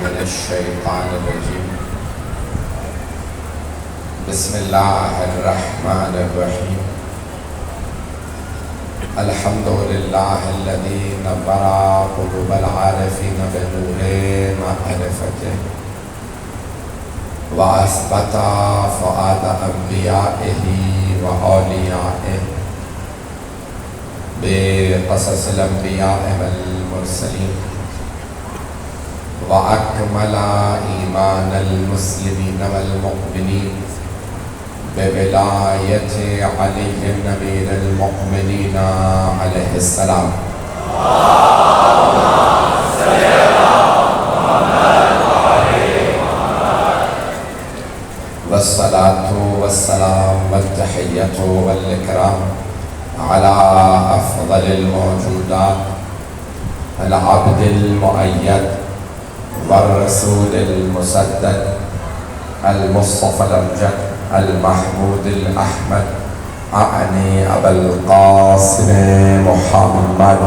من الشیطان الرجیم بسم اللہ الرحمن الرحیم الحمد للہ الذی نور قلوب العارفین بنور معرفته وأثبت فؤاد أنبيائه وأوليائه بقصص الأنبياء والمرسلين وأكمل إيمان المسلمين والمؤمنين بولاية علي أمير المؤمنين عليه السلام والصلاة والسلام والتحية والإكرام على أفضل الموجودات العبد المؤيد والرسول المسدد المصطفى الأمجد المحمود الأحمد أعني أبا القاسم محمد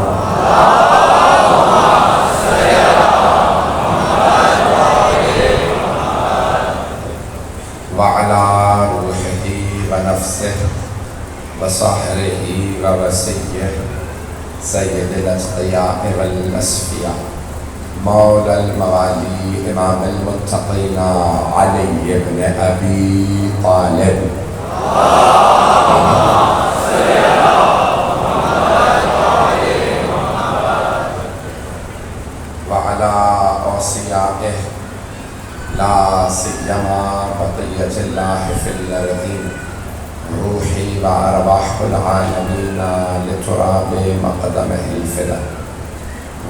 وعلى روحه ونفسه وصاحره ووسيه سيد الأتقياء والأصفياء مولى الموالي إمام المتقين علي بن أبي طالب وعلى أوصيائه لا سيما بقية الله في الأرضين روحي وأرواح العالمين لتراب مقدمه الفدا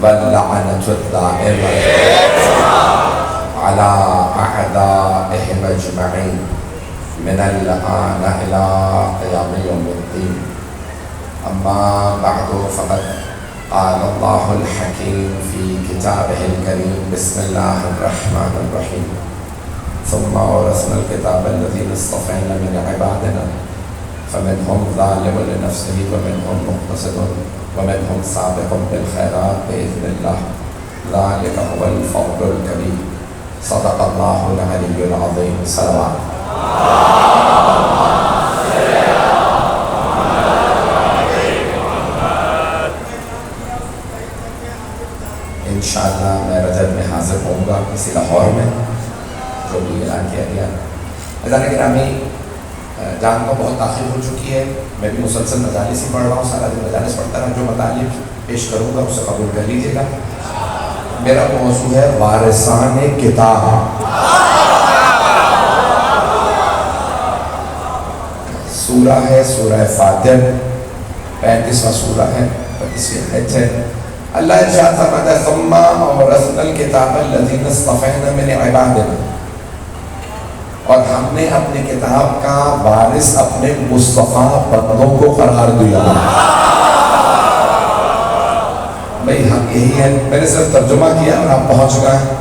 واللعنة الدائمة على أعدائهم أجمعين من الآن إلى قيام يوم الدين أما بعد فقد قال الله الحكيم في كتابه الكريم بسم الله الرحمن الرحيم ثم أورثنا الكتاب الذين اصطفينا من عبادنا فمنهم ظالم لنفسه ومنهم مقتصد ومنهم سابق بالخيرات بإذن الله ذلك هو الفضل الكبير صدق الله العلي العظيم صلوات انشاءاللہ میں رجب میں حاضر ہوں گا کسی لاہور میں جو بھی اعلان کیا گیا عزیزان گرامی جان کو بہت تاخیر ہو چکی ہے میں بھی مسلسل مجالس ہی پڑھ رہا ہوں سارا دن مجالس پڑھتا رہا جو مطالب پیش کروں گا اسے قبول کر لیجیے گا میرا موضوع ہے وارثان کتاب سورہ ہے سورہ فاتر 35واں سورہ ہے 25ویں آیت ہے اللہ ارشاد فرماتا ہے ثم اورثنا الکتاب الذین اصطفینا من عبادنا اور ہم نے اپنی کتاب کا وارث اپنے مصطفیٰ بندوں کو قرار دیا بھئی ہم یہی ہے میں نے صرف ترجمہ کیا اور آپ پہنچ گئے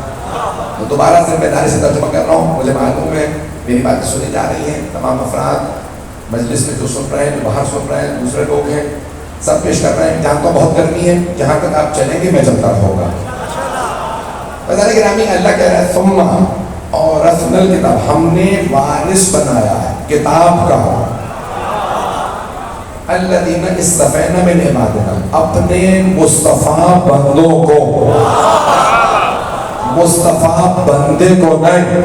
تو دوبارہ ذمہ داری سے ترجمہ کر رہا ہوں مجھے معلوم ہے میری باتیں سنی جا رہی ہیں تمام افراد مجلس میں جو سن رہے ہیں جو باہر سن رہے ہیں دوسرے لوگ ہیں سب پیش کر رہے ہیں جہاں تو بہت گرمی ہے جہاں تک آپ چلیں گے میں چلتا رہوں گا بزرگ گرامی اللہ کہہ رہا ہے ثم اورثنا الکتاب ہم نے وارث بنایا ہے کتاب کا الذین اصطفینا من عبادنا اپنے مصطفیٰ بندوں کو مصطفیٰ بندے کو نہیں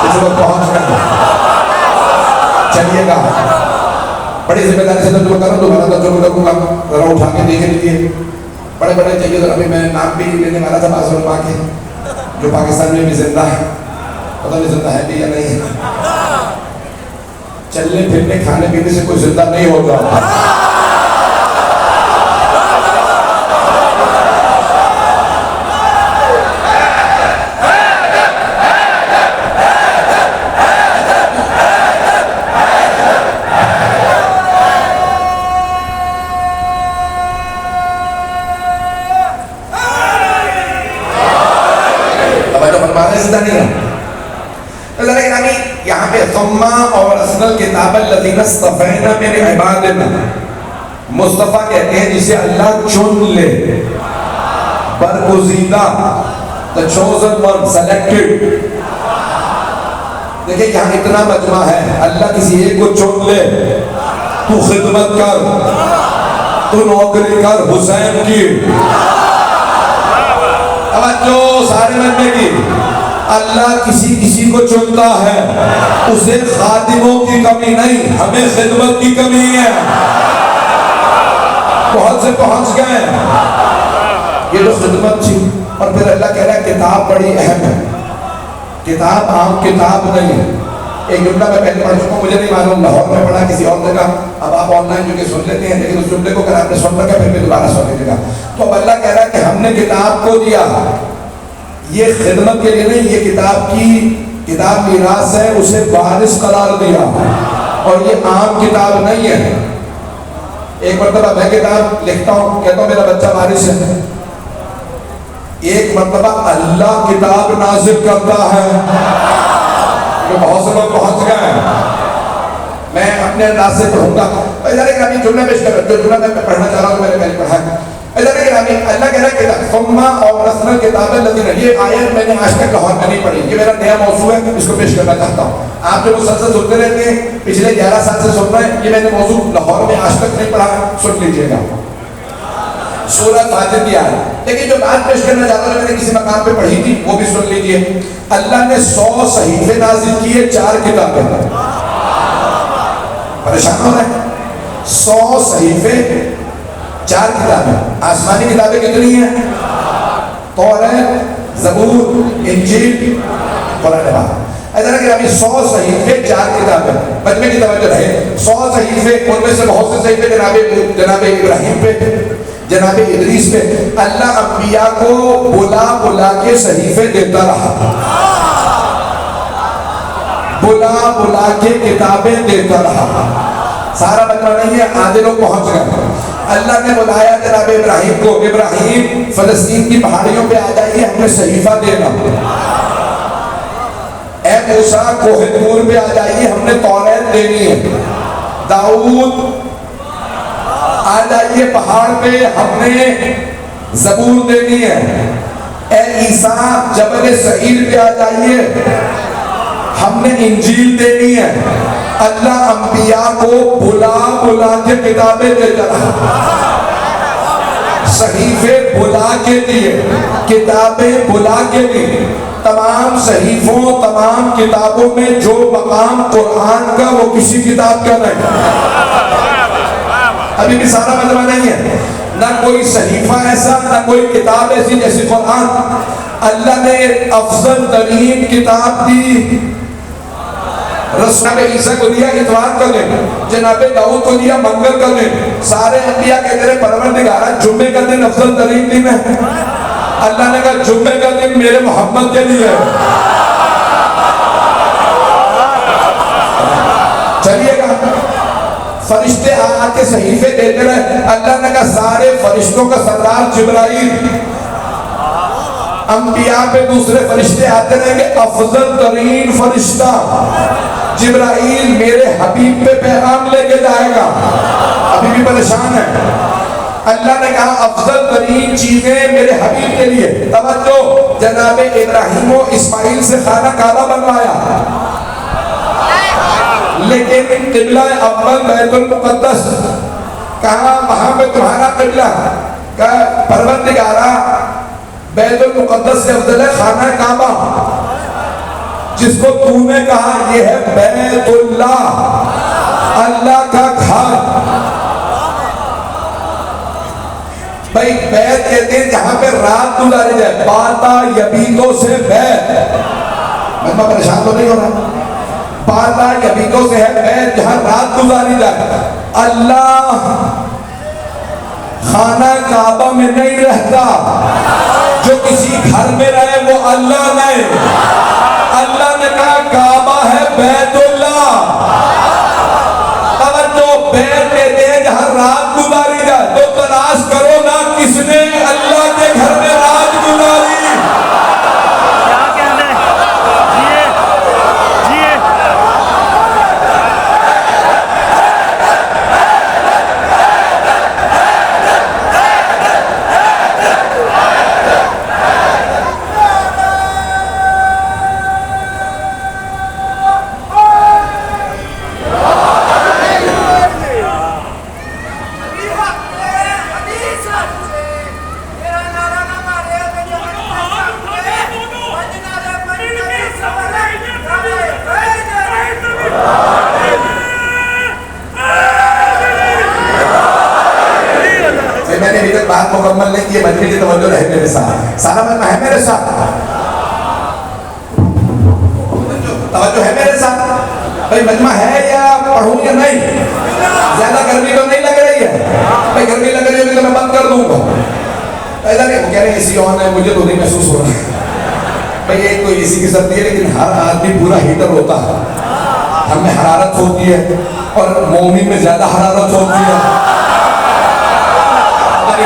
کسی وقت پہنچ گئے چلیے گا بڑی ذمہ داری سے ترجمہ کر رہا ہوں دوبارہ ترجمہ کروں گا ذرا اٹھا کے دیکھ لیجیے بڑے بڑے چاہیے ذرا ابھی میں نام بھی لینے والا تھا بعض علماء کے جو پاکستان میں بھی زندہ ہے پتہ نہیں زندہ ہے بھی یا نہیں ہے چلنے پھرنے کھانے پینے سے کوئی زندہ نہیں ہوتا زندہ نہیں ہے اللہ نے یہاں پہ ثم اورثنا الکتاب الذین اصطفینا من عبادنا مصطفیٰ کہتے ہیں جسے اللہ چن لے برگزیدہ the chosen one, selected. دیکھیں یہاں اتنا مجمع ہے, اللہ کسی ایک کو چن لے, تو خدمت کر, تو نوکری کر حسین کی. توجہ سارے مجمع کی. اللہ کسی کو چنتا ہے, اسے خادموں کی کمی نہیں, ہمیں خدمت کی کمی ہے. بہت سے پہنچ گئے, یہ تو خدمت تھی. اور پھر اللہ کہہ رہا ہے کتاب بڑی اہم ہے, کتاب عام کتاب نہیں ہے. ایک جملہ میں پہلے پڑھ چکا ہوں, مجھے نہیں معلوم لاہور میں پڑھا کسی اور جگہ, اب آپ آن لائن جو کہ سن لیتے ہیں, لیکن اس جملے کو اگر آپ نے سن رکھا پھر بھی دوبارہ سن لیجیے گا. تو اب اللہ کہہ رہا ہے کہ ہم نے کتاب کو دیا, یہ خدمت کے لیے نہیں, یہ کتاب میراث ہے, اسے وارث قرار دیا, اور یہ عام کتاب نہیں ہے. ایک مرتبہ میں کتاب لکھتا ہوں, کہتا ہوں میرا بچہ وارث ہے. ایک مرتبہ اللہ کتاب نازل کرتا ہے, کہ بہت سے لوگ پہنچ گئے ہیں. میں اپنے انداز سے پڑھوں گا. جملہ پیش کر, جو جملہ میں پڑھنا چاہ رہا ہوں میں نے پہلے پڑھا ہے. اللہ کہہ رہا ہے ثم اورثنا الکتاب الذین, یہ آیت میں نے آج تک لاہور میں نہیں پڑھی, یہ میرا نیا موضوع ہے, اس کو پیش کرنا چاہتا ہوں. آپ جو مسلسل سنتے رہتے ہیں, پچھلے 11 سال سے سن رہے ہیں, یہ میں نے موضوع لاہور میں آج تک نہیں پڑھا, سن لیجیے گا. سورہ فاتر کی آیت. لیکن جو بات پیش کرنا چاہتا ہوں, میں نے کسی مقام پہ پڑھی تھی, وہ بھی سن لیجیے. اللہ نے 100 صحیفے نازل کیے, 4 کتابیں. پریشان ہو رہے ہیں, 100 صحیفے 4 کتابیں. آسمانی کتابیں کتنی ہیں؟ توریت, زبور, انجیل, قرآن پاک. ایسا کہ ابھی 100 صحیفے 4 کتابیں. مجمع کی توجہ رہے, 100 صحیفے, ان میں سے بہت سے صحیفے جناب ابراہیم پہ, جناب ادریس پہ. اللہ انبیاء کو بلا کے صحیفے دیتا رہا, بلا کے کتابیں دیتا رہا. سارا مجمع نہیں ہے, آدھے لوگ پہنچ گئے. اللہ نے بلایا جناب ابراہیم کو, ابراہیم فلسطین کی پہاڑیوں پہ آ جائیے, ہمیں صحیفہ دینا. اے موسیٰ کوہ طور پہ آ جائیے, ہم نے توریت دینی ہے. داؤد آ جائیے پہاڑ پہ, ہم نے زبور دینی ہے. اے عیسیٰ جبل سعیر پہ آ جائیے, ہم نے انجیل دینی ہے. اللہ انبیاء کو بلا کے کتابیں دیتا رہا, صحیفے بلا کے دیے, کتابیں بلا کے دی. تمام صحیفوں, تمام کتابوں میں جو مقام قرآن کا وہ کسی کتاب کا نہیں. ابھی بھی سارا مجمع نہیں ہے, نہ کوئی صحیفہ ایسا, نہ کوئی کتاب ایسی جیسی قرآن. اللہ نے افضل ترین کتاب دی, رسول عیسیٰ کو دیا اتوار کا دن, جناب داؤد کو دیا منگل کا دن. سارے انبیاء کہتے رہے پروردگارا جمعے کا دن افضل ترین دن ہے. اللہ نے کہا جمعے کا دن میرے محمد کے لیے ہے. چلیے گا, فرشتے آ کے صحیفے دیتے رہے. اللہ نے کہا سارے فرشتوں کا سردار جبرائیل, انبیاء پہ دوسرے فرشتے آتے رہیں گے, افضل ترین فرشتہ جبرائیل میرے حبیب پہ پیغام لے کے جائے گا. ابھی بھی پریشان ہے. اللہ نے کہا افضل ترین چیزیں میرے حبیب کے لیے. توجہ, جناب ابراہیم و اسماعیل سے خانہ کعبہ بنوایا, لیکن قبلہ اول بیت المقدس. کہا وہاں پہ تمہارا قبلہ, کہا پروردگارا بیت المقدس سے افضل ہے خانہ کعبہ, جس کو تو نے کہا یہ ہے بیت اللہ, اللہ کا گھر. بھائی بیت کہتے ہیں جہاں پہ رات گزاری جائے, باتا یبیتوں سے بیت. میں پریشان تو نہیں ہو رہا, باتا یبیتوں سے ہے بیت جہاں رات گزاری جائے. اللہ خانہ کعبہ میں نہیں رہتا, جو کسی گھر میں رہے وہ اللہ نہیں. اللہ نے کہا کعبہ ہے بیت اللہ. توجہ, بیت کہتے ہیں جہاں رات گزاری جائے. تو تلاش کرو نا کس نے اللہ کے گھر میں رات گزاری. مجمع ہے میرے ساتھ؟ توجہ ہے میرے ساتھ؟ بھائی مجمع ہے یا پڑھوں یا نہیں؟ زیادہ گرمی تو نہیں لگ رہی ہے؟ بھائی گرمی لگ رہی ہوگی تو میں بند کر دوں گا. ایسا نہیں, وہ کہہ رہے ہیں اسی آن ہے, مجھے تو نہیں محسوس ہو رہا ہے. بھائی ایک تو اسی کی سردی ہے, لیکن ہر آدمی پورا ہیٹر ہوتا ہے. ہم میں حرارت ہوتی ہے اور مومن میں زیادہ حرارت ہوتی ہے.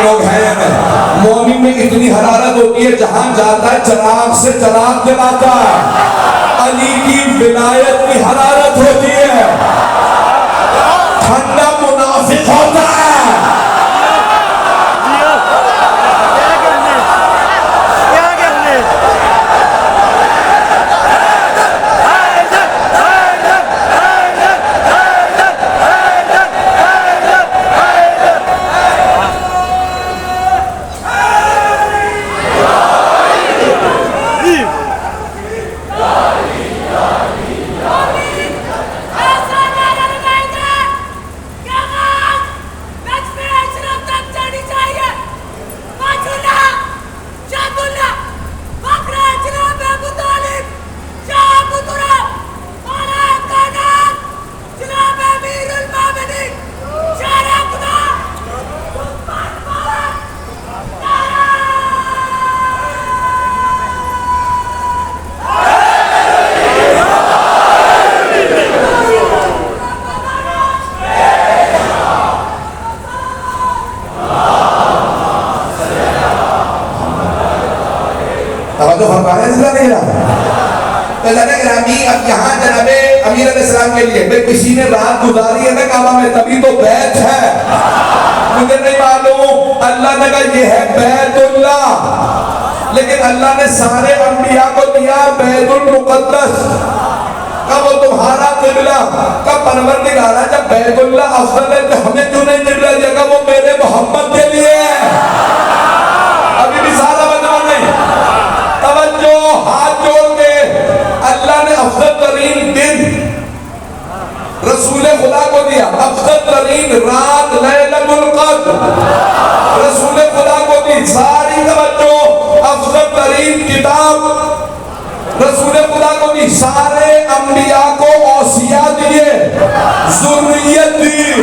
لوگ ہیں مومن میں اتنی حرارت ہوتی ہے, جہاں جاتا ہے چراغ سے چراغ جلاتا ہے. علی کی ولایت کی حرارت ہوتی ہے, ٹھنڈا منافق ہوتا ہے. اب یہاں جناب امیر علیہ السلام کے لیے بھئی کسی نے رات گزاری ہے نا کعبہ میں, تبھی تو بیت ہے. مجھے نہیں معلوم, اللہ نے کہا یہ ہے بیت اللہ, لیکن اللہ نے سارے انبیاء کو دیا بیت المقدس. کب وہ تمہارا قبلہ, کب پروردگار ہے, جب بیت اللہ افضل ہے تو ہمیں کیوں نہیں قبلہ دیا, کہ وہ میرے محمد کے لیے ہے. ابھی بھی سارا بدنام نہیں. توجہ, ہاتھ جوڑ کے اللہ نے افضل ترین دن رسول خدا کو دیا, افضل ترین رات لیلۃ القدر رسول خدا کو دی. ساری توجہ, افضل ترین کتاب رسول خدا کو دی. سارے انبیاء کو اوصیاء دیے, ذریت دی.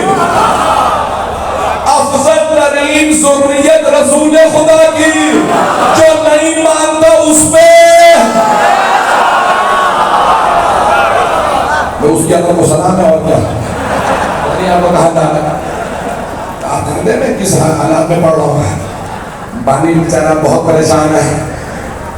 افضل ترین ذریت رسول خدا کی, جو نہیں مانتا اس پہ اس کی اللہ کو سلام ہے. اور کیا نہیں, آپ کو کہا تھا آپ دیکھتے میں کس حالات میں پڑھ رہا ہوں. بانی بیچارہ بہت پریشان ہے.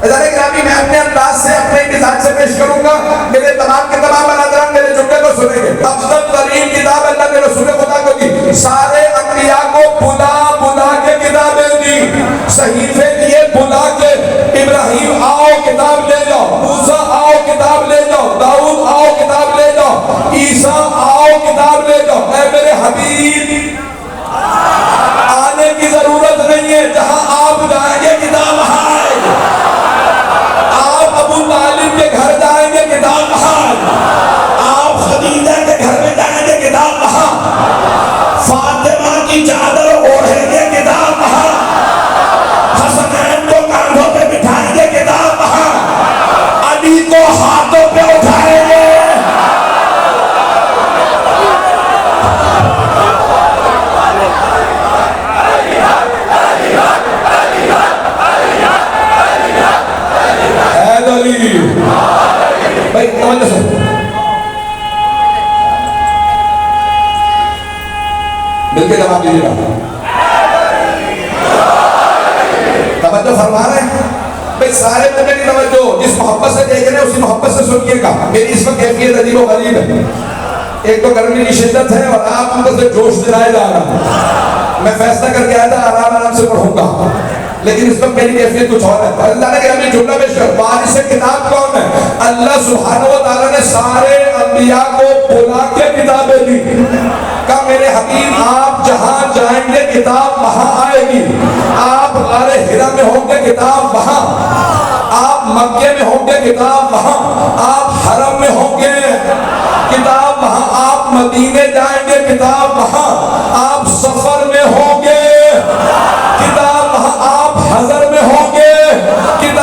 میں اپنے انداز سے اپنے مزاج سے پیش کروں گا, میرے تمام کے تمام برادران میرے جملے کو سنیں گے. افضل ترین کتاب اللہ نے رسول خدا کو دی, سارے انبیاء کو بلا بلا کے کتابیں دی, صحیفے دیے بلا کے. ابراہیم آؤ کتاب لے جاؤ, موسیٰ آؤ کتاب لے جاؤ, داؤد آؤ کتاب لے جاؤ, عیسیٰ آؤ کتاب لے جاؤ. اے میرے حبیب, آنے کی ضرورت نہیں ہے, جہاں آپ جائیں گے کتاب وہاں آئے گی. آپ ابو طالب کے گھر جائیں گے کتاب وہاں, آپ خدیجہ کے گھر میں جائیں گے کتاب وہاں, فاطمہ کی چادر اوڑھیں گے کتاب وہاں, حسنین کو کاندھوں پہ بٹھائیں گے کتاب وہاں, علی کو ہاتھوں پہ اٹھائیں گے. بھائی توجہ سے مل کے جواب دیجیے گا. توجہ فرما رہے ہیں بھائی, سارے میں میری توجہ جس محبت سے دیکھ رہے ہیں اسی محبت سے سنیے گا. میری اس وقت کیفیت عجیب و غریب ہے. ایک تو گرمی کی شدت ہے اور آپ اندر سے جوش دلائے جا رہا ہے. میں فیصلہ کر کے آیا تھا آرام آرام سے پڑھوں گا, لیکن اس وقت میری کیفیت کچھ اور ہے. اللہ نے کہا ہمیں جملہ پیش کر, بارش سے کتاب کون ہے؟ اللہ سبحانہ و تعالیٰ نے سارے انبیاء کو بلا کے کتابیں دی. کہا میرے حبیب آپ جہاں جائیں گے کتاب وہاں آئے گی. آپ غار حرا میں ہوں گے کتاب وہاں, آپ مکے میں ہوں گے کتاب وہاں, آپ حرم میں ہوں گے کتاب وہاں, آپ مدینے جائیں گے کتاب وہاں, آپ سفر میں ہوں گے کتاب وہاں, آپ حضر میں ہوں گے کتاب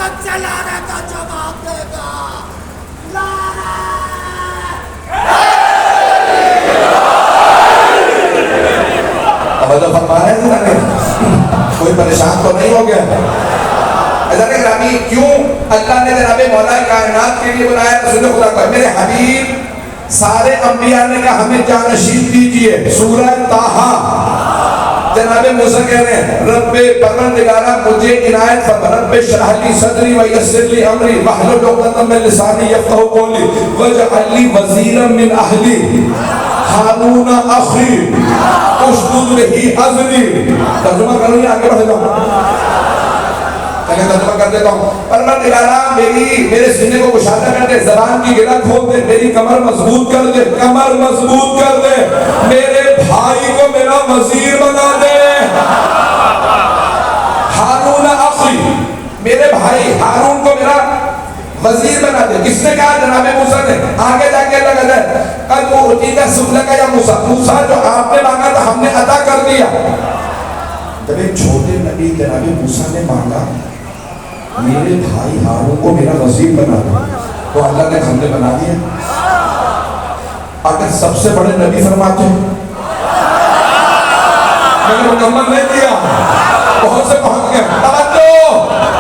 قیامت سے لانے کا جواب دے گا. توجہ فرما رہے ہیں؟ کوئی پریشان تو نہیں ہو گیا؟ حضرت گرامی کیوں اللہ نے جناب مولا کائنات کے لیے بنایا رسول خدا کو؟ میرے حبیب سارے انبیاء نے کہا ہمیں جانشین دیجئے. سورہ طٰہٰ جناب موسیٰ کہہ رہے ہیں رب پروردگارہ مجھے عنایت فرما، رب اشرح لی صدری ویسر لی امری واحلل عقدۃ من لسانی یفقہوا قولی واجعل لی وزیرا من اہلی ہارون اخی اشدد بہ اذری. ترجمہ کروں یا آگے بڑھ جاؤں؟ میں ترجمہ کر دیتا ہوں. پروردگارہ میرے سینے کو کشادہ کر دے، زبان کی گرہ کھول دے، میری کمر مضبوط کر دے، کمر مضبوط کر دے، میرے بھائی کو میرا وزیر بنا دے. ہارون اخی، میرے بھائی ہارون کو میرا وزیر بنا دے. کس نے کہا؟ جناب موسیٰ نے. آگے جا کے اللہ کہتا ہے قد اوتیت سؤلک یا موسیٰ، موسیٰ جو آپ نے مانگا تھا ہم نے عطا کر دیا. جب ایک چھوٹے نبی جناب موسیٰ نے مانگا میرے بھائی ہارون کو میرا وزیر بنا دو، تو اللہ نے ہم نے بنا دیا. اگر سب سے بڑے نبی فرماتے ہیں میں نے مکمل نہیں کیا، بہت سے پہنچ گئے. توجہ،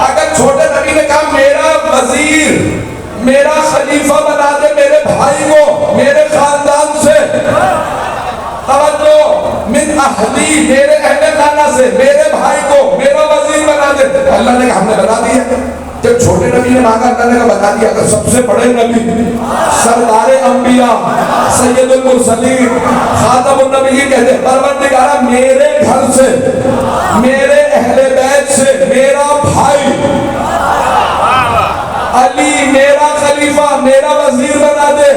اگر چھوٹے نبی نے کہا میرا وزیر میرا خلیفہ بنا دے میرے بھائی کو میرے خاندان سے، توجہ، من اہلی میرے اہل خانہ سے میرے بھائی کو میرا وزیر بنا دے، اللہ نے کہا ہم نے بنا دیا. جب چھوٹے نبی نے مانگا اللہ نے کہا بتا دیا. اگر سب سے بڑے نبی سردار انبیاء سید المرسلین خاتم النبیین کہتے ہیں پروردگارہ میرے گھر سے میرے اہل بیت سے میرا بھائی علی میرا خلیفہ میرا وزیر بنا دے،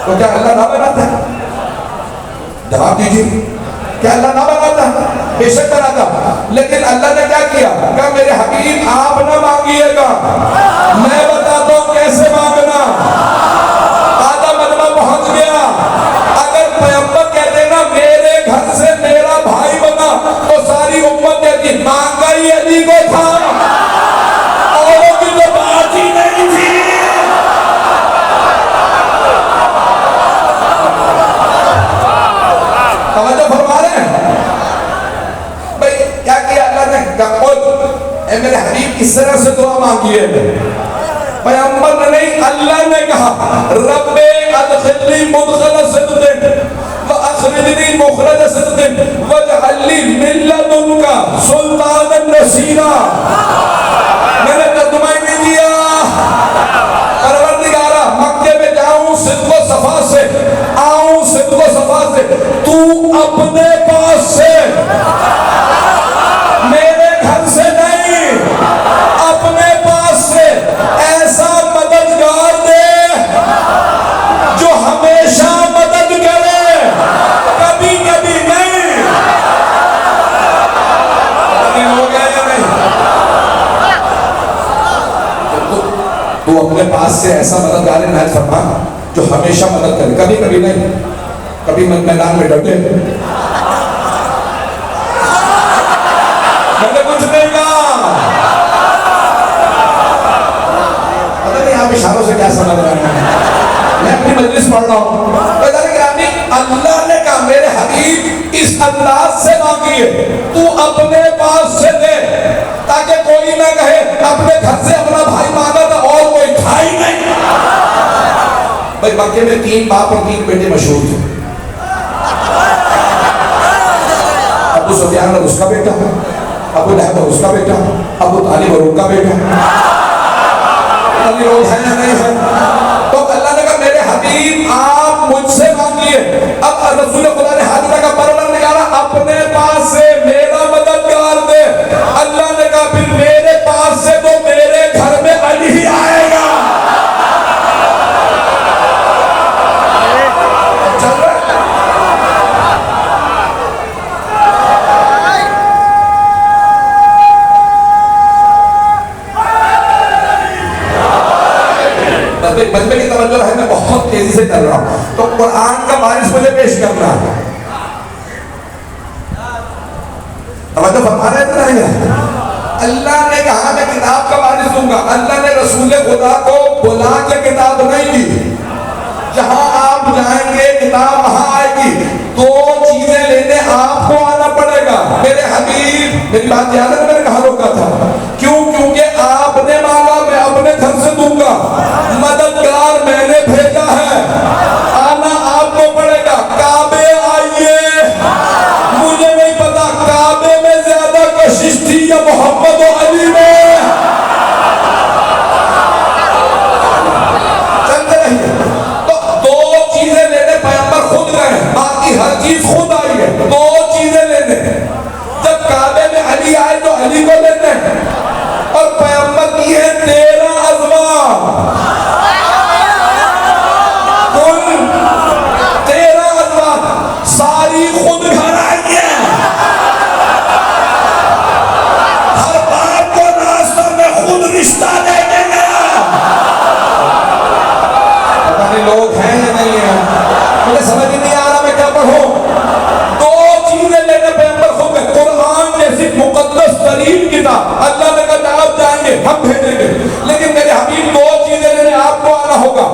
تو کیا اللہ نہ بناتا ہے؟ جواب دیجیے، کیا اللہ نہ بناتا؟ بے شک بناتا. لیکن اللہ نے کیا کیا؟ کہا میرے حبیب آپ نہ مانگیے گا، میں بتاتا ہوں کیسے مانگنا. آدھا مجمع پہنچ گیا. اگر پیغمبر کہتے نا میرے گھر سے میرا بھائی بنا تو ساری امت کہتی مانگا ہی علی کو تھا، اوروں کی تو بات ہی نہیں تھی. توجہ فرما رہے ہیں بھائی کیا کیا اللہ نے؟ کہا اے میرے حبیب اس طرح سے دعا مانگیے. پیغمبر نے نہیں، اللہ نے کہا رب ادخلنی مدخل صدق واخرجنی مخرج صدق واجعل لی من لدنک سلطانا نصیرا. میں نے ترجمہ ہی نہیں کیا. پروردگارہ مکے میں جاؤں صدق و صفا سے، آؤں صدق و صفا سے، تو اپنے پاس سے میرے گھر سے نہیں اپنے پاس سے ایسا مددگار دے جو ہمیشہ مدد کرے، کبھی کبھی نہیں. ہو گیا یا نہیں؟ تو اپنے پاس سے ایسا مددگار عنایت فرما جو ہمیشہ مدد کرے، کبھی کبھی نہیں. کبھی میدان میں ڈٹے میں نے کچھ نہیں کہا. پتہ نہیں آپ اشاروں سے کیا سمجھ رہے ہیں. میں اپنی مجلس پڑھ رہا ہوں. اللہ نے کہا میرے حبیب اس انداز سے مانگیے، تو اپنے پاس سے دے تاکہ کوئی نہ کہے اپنے گھر سے اپنا بھائی مانگا تھا اور کوئی تھا ہی نہیں. بھائی مکے میں 3 باپ اور 3 بیٹے مشہور تھے. ابو سفیان اور اس کا بیٹا، ابو لہب اور اس کا بیٹا، ابو طالب اور ان کا بیٹا. علی روز ہے یا نہیں ہے؟ تو اللہ نے کہا میرے حبیب آپ مجھ سے مانگیے. اب رسول خدا نے ہاتھ لگا پروردگارہ اپنے پاس سے میرا مددگار دے. اللہ نے کہا پھر میرے پاس سے تو میرے گھر میں علی ہی آئے گا. چل رہا ہے؟ مجمع کی توجہ ہے، میں بہت تیزی سے چل رہا ہوں. تو قرآن کا بارش مجھے پیش کرنا ہے. توجہ فرما رہے تھے. اللہ نے کہا میں کتاب کا بارش دوں دوں گا. اللہ نے رسول خدا کو بلا کے کتاب نہیں دی. جہاں آپ جائیں گے کتاب وہاں آئے گی. دو چیزیں لینے آپ کو آنا پڑے گا. میرے حبیب, میری بات یاد ہے میں نے کہاں روکا تھا؟ کیوں؟ کیونکہ آپ نے مانگا, میں اپنے گھر سے دوں گا. مددگار میں نے بھیجا ہے, آنا آپ کو پڑے گا. کعبے آئیے. مجھے نہیں پتا کعبے میں زیادہ کشش تھی یا محمد و علی میں. ہر چیز خود آئی ہے. دو چیزیں لینے, جب کعبے میں علی آئے تو علی کو لینے, اور پیغمبر کی ہے 13 ازواج, کل 13 ازواج ساری خود گھر آئی ہیں. ہر باپ کو راستہ میں خود رشتہ دے دے گا. پتہ نہیں لوگ ہیں یا نہیں ہیں, مجھے سمجھ نہیں آ رہا میں کیا پڑھوں. دو چیزیں لینے پیغمبر خود میں. قرآن جیسی مقدس ترین کتاب, اللہ نے کہا آپ جائیں گے ہم بھیجیں گے, لیکن میرے حبیب دو چیزیں لینے آپ کو آنا ہوگا.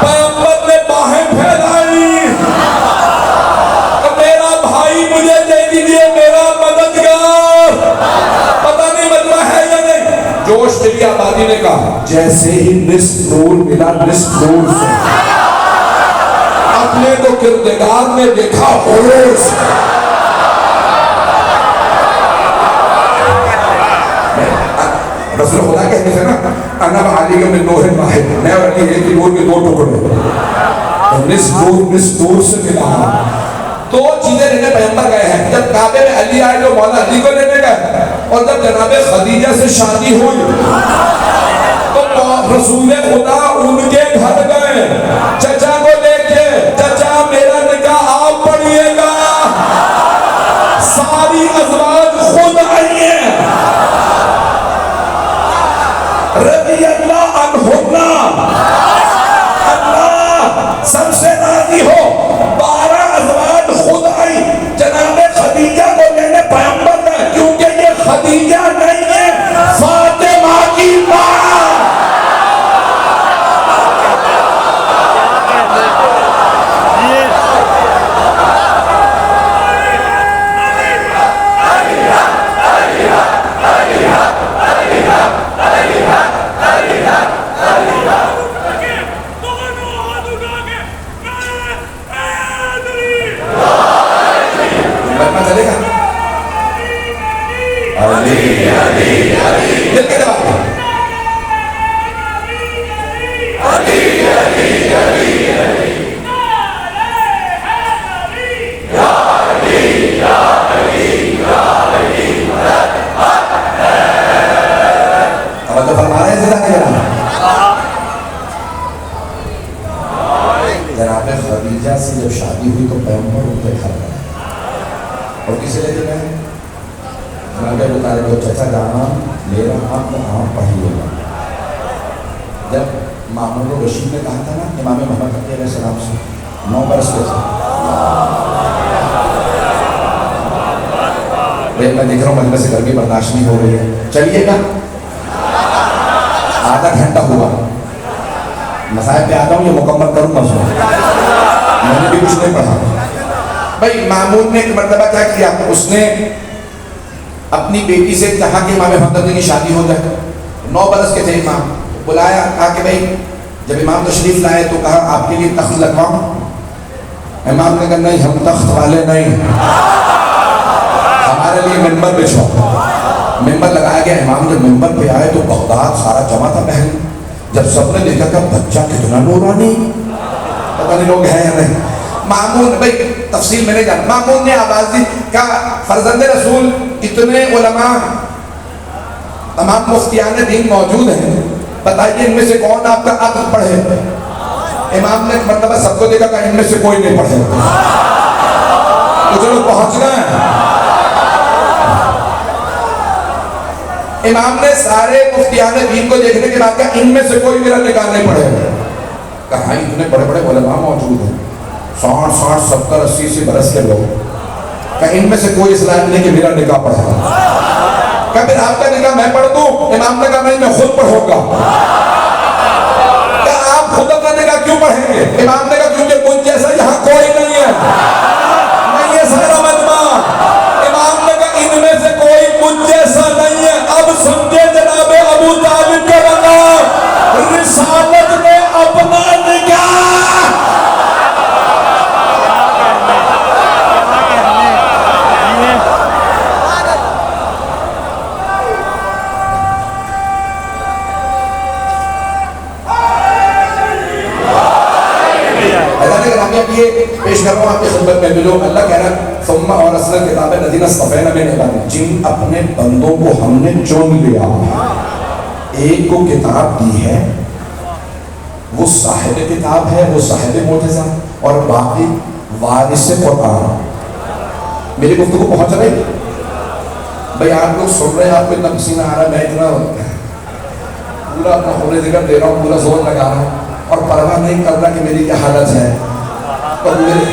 پیغمبر نے باہیں پھیلائی, میرا بھائی مجھے دے دیجیے, میرا مددگار. پتہ نہیں مجمع ہے یا نہیں. جوش دلی آبادی نے کہا جیسے ہی نصف نور ملا نصف نور سے اپنے کو کردگار نے دیکھا ہوش. رسول خدا کہتے ہیں نا انا علی من نور واحد, میں اور علی ایک ہی نور کے دو ٹکڑے, نصف نور نصف نور سے ملا. دو چیزیں لینے پیغمبر گئے ہیں. جب کعبے میں علی آئے تو مولا علی کو لینے گئے, اور جب جناب خدیجہ سے شادی ہوئی تو رسول خدا ان کے گھر گئے چچا کو لے کے. چچا میرا نکاح آپ پڑھیے گا. ساری ازواج خود آئی ہیں رضی اللہ عنہنا, اللہ سب سے راضی ہو. 12 ازواج خود آئی جناب خدیجہ کو لینے پیغمبر نے, کیونکہ یہ خدیجہ نہیں ہے فاطمہ کی ماں. چلے گا علی علی علی دل کے دبا علی علی علی علی یا علی یا علی یا علی. اب تو فرما رہے ہیں زیادہ نہیں جناب خدیجہ سے جب شادی ہوئی تو پیغمبر ان کے گھر گئے, اور کسی لے کے گئے جناب ابو طالب کو چچا جانا میرا حق آپ پڑھیے گا. جب مامون رشید نے کہا تھا نا امام محمد علیہ السلام سے 9 برس کے تھے, میں دیکھ رہا ہوں مجمع سے گرمی برداشت نہیں ہو رہی ہے, چلیے گا. آدھا گھنٹہ ہوا, مسائل پہ آتا ہوں یہ مکمل کروں گا. میں نے بھی کچھ نہیں پڑھا. بھائی مامون نے ایک مرتبہ کیا کیا, اس نے اپنی بیٹی سے کہا کہ امام محمد کی شادی ہو جائے. 9 برس کے تھے امام, بلایا, کہا کہ بھائی جب امام تشریف لائے تو کہا آپ کے لیے تخت لگواؤں. امام نے کہا نہیں ہم تخت والے نہیں, ہمارے لیے منبر بچھاؤ. منبر لگایا گیا. امام جب منبر پہ آئے تو بغداد سارا جمع تھا محل. جب سب نے دیکھا کہ بچہ کتنا نورانی, پتہ نہیں لوگ ہیں یا نہیں. مامون, بھائی تفصیل میں نہیں جانا, مامون نے آواز دی کہا فرزند رسول اتنے علماء تمام مفتیان دین موجود ہیں, بتائیے ان میں سے کون آپ کا عقد پڑھے. امام نے مرتبہ سب کو دیکھا کہ ان میں سے کوئی نہیں پڑھے. کچھ لوگ پہنچ گئے. امام نے سارے مفتیان دین کو دیکھنے کے بعد کہا ان میں سے کوئی میرا نکاح نہیں پڑھے. کہا اتنے بڑے بڑے علماء موجود ہیں, 60 70 80 برس کے لوگ, کہ ان میں سے کوئی اصلاح نہیں کہ میرا نکاح پڑھا. کہ پھر آپ نے کہا میں پڑھ دوں؟ امام نے کہا نہیں میں خود پڑھوں گا۔ کہ آپ خود نے کہا کیوں پڑھیں گے؟ امام نے کہا کیونکہ مجھ جیسا یہاں کوئی نہیں ہے، نہیں ہے سارا مجمع۔ امام نے کہا ان میں سے کوئی مجھ جیسا نہیں ہے۔ اب سمجھے جناب ابو طالب کا مقام، رسالت میں اپنا نگاہ۔ یہ پیش کر رہا ہوں آپ کی خدمت میں بھی لوگ، اللہ کہہ رہا ہے ثم اور اصل کتاب الذین اصطفینا من عبادنا، جن اپنے بندوں کو ہم نے چن لیا، ایک کو کتاب دی ہے، وہ صاحب کتاب ہے، وہ صاحب معجزہ، اور باقی وارث قرآن۔ میری گفتگو پہنچ رہی؟ بھئی آپ لوگ سن رہے ہیں، آپ کو اتنا پسینہ آ رہا ہے، میں اتنا پورا اپنا خون ذکر دے رہا ہوں، پورا زور لگا رہا ہوں، اور پرواہ نہیں کر رہا کہ میری کیا حالت ہے۔ اور میرے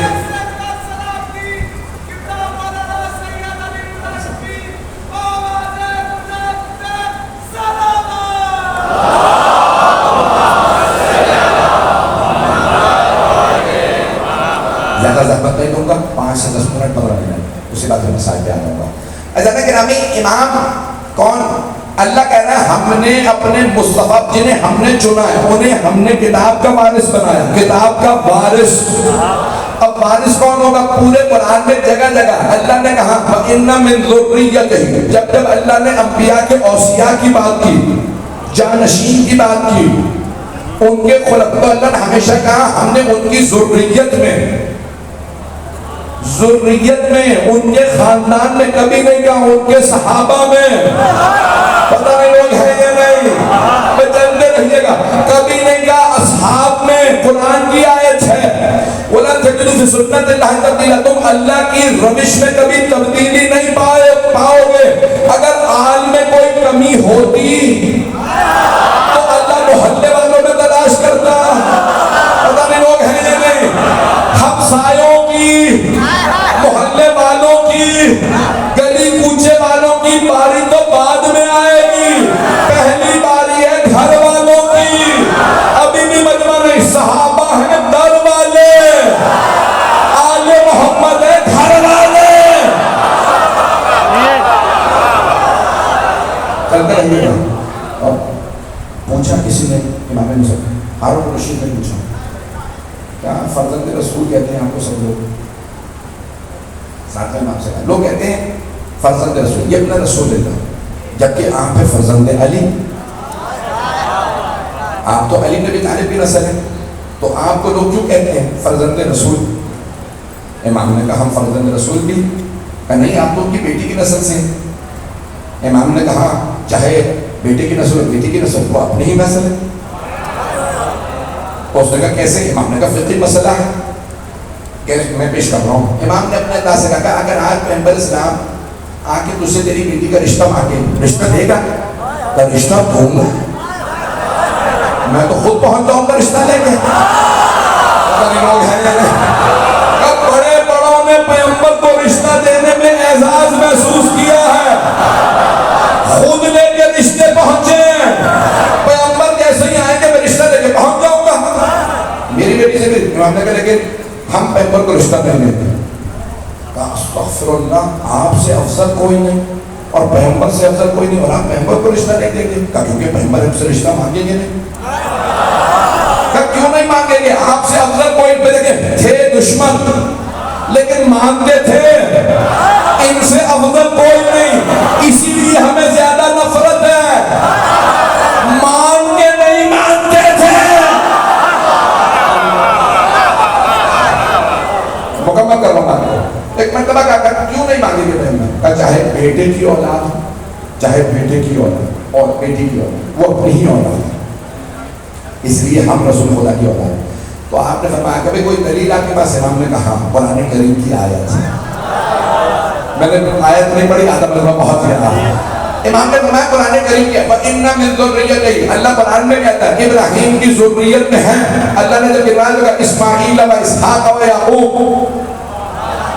زیادہ زحمت نہیں دوں گا، 5 سے 10 منٹ 15 منٹ، اسی بات میں مثال پہ آ جاؤں گا۔ عزیزان گرامی، امام کون؟ اللہ کہہ رہا ہے ہم نے اپنے مصطفیٰ جنہیں ہم نے چنا ہے انہیں ہم نے کتاب کا وارث بنایا، کتاب کا وارث۔ اب وارث کون ہوگا؟ پورے قرآن میں جگہ جگہ اللہ نے کہا وَإِنَّ مِن ذُرِّيَّتِهِ، جب اللہ نے انبیاء کے اوصیاء کی بات کی، جانشین کی بات کی، ان کے خلق، تو اللہ نے ہمیشہ کہا ہم نے ان کی ذریت میں ان کے خاندان میں، کبھی نہیں کہا ان کے صحابہ میں۔ پتہ نہیں لوگ ہیں یا نہیں، میں چلتے رہیے گا، کبھی نہیں کہا اصحاب میں۔ قرآن کی آیت ہے وَلَا تَجِدُ فِي سُنَّتِ اللَّهِ تَبْدِيلًا، تم اللہ کی روش میں کبھی تبدیلی نہیں پاؤ گے۔ اگر آل میں کوئی کمی ہوتی تو اللہ محلے والوں میں تلاش کرتا۔ پتہ نہیں لوگ ہیں یا نہیں، ہمسایوں کی، محلے والوں کی، گلی کوچے والوں کی باری تو بعد میں آئے گی، پہلی باری ہے گھر والوں کی۔ ابھی بھی مجمع نہیں، صحابہ ہیں در والے، آل محمد ہے گھر والے۔ چلتے رہیے گا۔ اور پوچھا کسی نے امام مصطفیٰ ہارون رشید نے پوچھا کیا فرزند رسول کہتے ہیں آپ کو سب لوگ؟ ساتھ میں آپ سے کہا لوگ کہتے ہیں فرزند رسول، یہ اپنا رسول اللہ، جبکہ آپ ہے فرزند علی، آپ تو علی نبی طالب کی نسل ہے، تو آپ کو لوگ کیوں کہتے ہیں فرزند رسول؟ امام نے کہا ہم فرزند رسول بھی، کہ نہیں آپ تو ان کی بیٹی کی نسل سے ہیں۔ امام نے کہا چاہے بیٹے کی نسل اور بیٹی کی نسل، وہ اپنی ہی نسل ہے۔ اس نے کہا کیسے؟ امام نے کہا فقہی مسئلہ ہے، کیسے میں پیش کر رہا ہوں۔ امام نے اپنے انداز سے کہا اگر آج پیغمبر اسلام آ کے تجھ سے تیری بیٹی کا رشتہ مانگے، رشتہ دے گا؟ تو رشتہ دوں گا، میں تو خود پہنچ جاؤں گا رشتہ لے کے۔ اب بڑے بڑوں نے پیغمبر کو رشتہ دینے میں اعزاز محسوس کیا ہے، خود لے کے رشتے پہنچے ہیں۔ پیغمبر کیسے ہی آئیں گے میں رشتہ لے کے پہنچ جاؤں گا؟ میری بیٹی سے بھی امام نے کہا لیکن ہم پیغمبر کو رشتہ نہیں لیتے۔ کہا استغفر اللہ، آپ سے افضل کوئی نہیں اور پیغمبر سے افضل کوئی نہیں، اور آپ پیغمبر کو رشتہ نہیں دیں گے؟ کہا کیونکہ پیغمبر ہم سے رشتہ مانگیں گے نہیں۔ کہا کیوں نہیں مانگیں گے؟ آپ سے افضل کوئی، پہ دیکھیں تھے دشمن لیکن مانتے تھے، ان سے افضل کوئی نہیں، اسی لیے ہمیں زیادہ نفرت ہے، مان کے نہیں مانتے تھے۔ مکمل کر رہا ہوں، ایک مرتبہ کہا کیوں نہیں مانگیں گے پیغمبر؟ کہا چاہے بیٹے کی اولاد، چاہے بیٹے کی اولاد اور بیٹی کی اولاد، وہ اپنی ہی اولاد ہے، اس لیے ہم رسول خدا کی اولاد ہیں۔ تو آپ نے فرمایا کہ کوئی دلیل آپ کے پاس؟ امام نے کہا قرآن کریم کی آیت ہے۔ میں نے آیت نہیں پڑھی، آدم نے بہت زیادہ۔ امام نے فرمایا قرآن کریم کیا وَإِنَّ مِن ذُرِّيَّتِهِ، اللہ قرآن میں کہتا ہے ابراہیم کی ذریت میں ہیں۔ اللہ نے جب ابراہیم کا اسماعیل و اسحاق و یعقوب،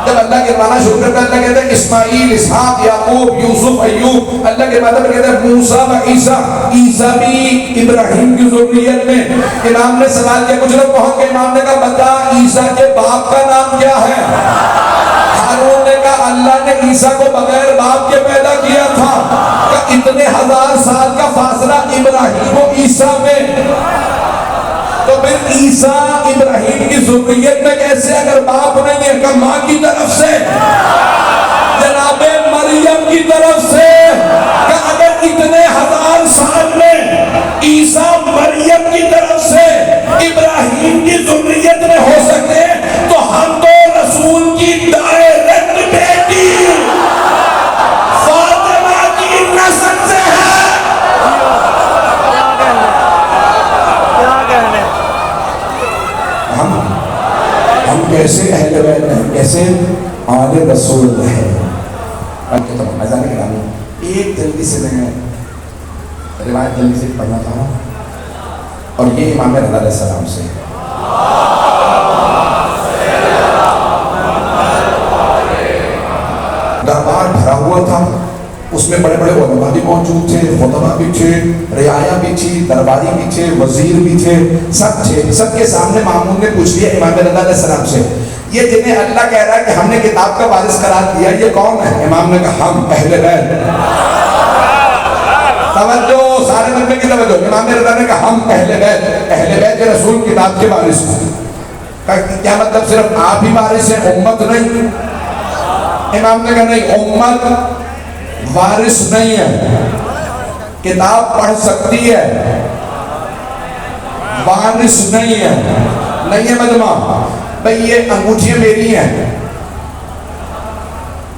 جب اللہ گروانا شروع کرتا ہے اللہ کہتا ہے اسماعیل، اسحاق، یعقوب، یوسف، ایوب، اللہ کے بعد کہتا ہے موسیٰ و عیسیٰ، عیسیٰ بھی ابراہیم کی ذریت میں۔ امام نے سوال کیا، کچھ لوگ پہنچ کے امام نے کہا بتا عیسیٰ کے باپ کا نام کیا ہے؟ ہارون نے کہا اللہ نے عیسیٰ کو بغیر باپ کے پیدا کیا تھا۔ کہ اتنے ہزار سال کا فاصلہ ابراہیم و عیسیٰ میں، تو پھر عیسیٰ ابراہیم کی ذریت میں کیسے اگر باپ نہیں ہے؟ کہ ماں کی طرف سے، جناب مریم کی طرف سے۔ کہ اگر اتنے ہزار سال میں عیسیٰ مریم کی طرف سے ابراہیم کی ذریت میں ہو سکتے تو ہم تو رسول کی ڈائریکٹ بیٹی فاطمہ کی نسل سے ہے۔ ہم کیسے اہل بیت ہیں، کیسے آل رسول ہیں۔ ایسا نہیں کہا ایک جلدی سے میں روایت جلدی سے پڑھنا چاہوں، اور یہ امام رضا علیہ السلام سے دربار بھرا ہوا تھا، اس میں بڑے بڑے علماء بھی موجود تھے، خطبہ بھی تھے، رعایا بھی تھی، درباری بھی تھے، وزیر بھی تھے، سب تھے۔ سب کے سامنے مامون نے پوچھ لیا امام رضا علیہ السلام سے، یہ جنہیں اللہ کہہ رہا ہے کہ ہم نے کتاب کا وارث قرار دیا یہ کون ہے؟ امام نے کہا ہم اہل بیت۔ توجہ، سارے مجمع کی توجہ۔ امام رضا نے کہا ہم اہل بیت، اہل بیت رسول کتاب کے وارث ہیں۔ کیا مطلب صرف آپ ہی وارث ہیں، امت نہیں؟ امام نے کہا نہیں، امت وارث نہیں ہے، کتاب پڑھ سکتی ہے، وارث نہیں ہے۔ نہیں ہے مجمع بھئی، یہ انگوٹھیاں میری ہیں،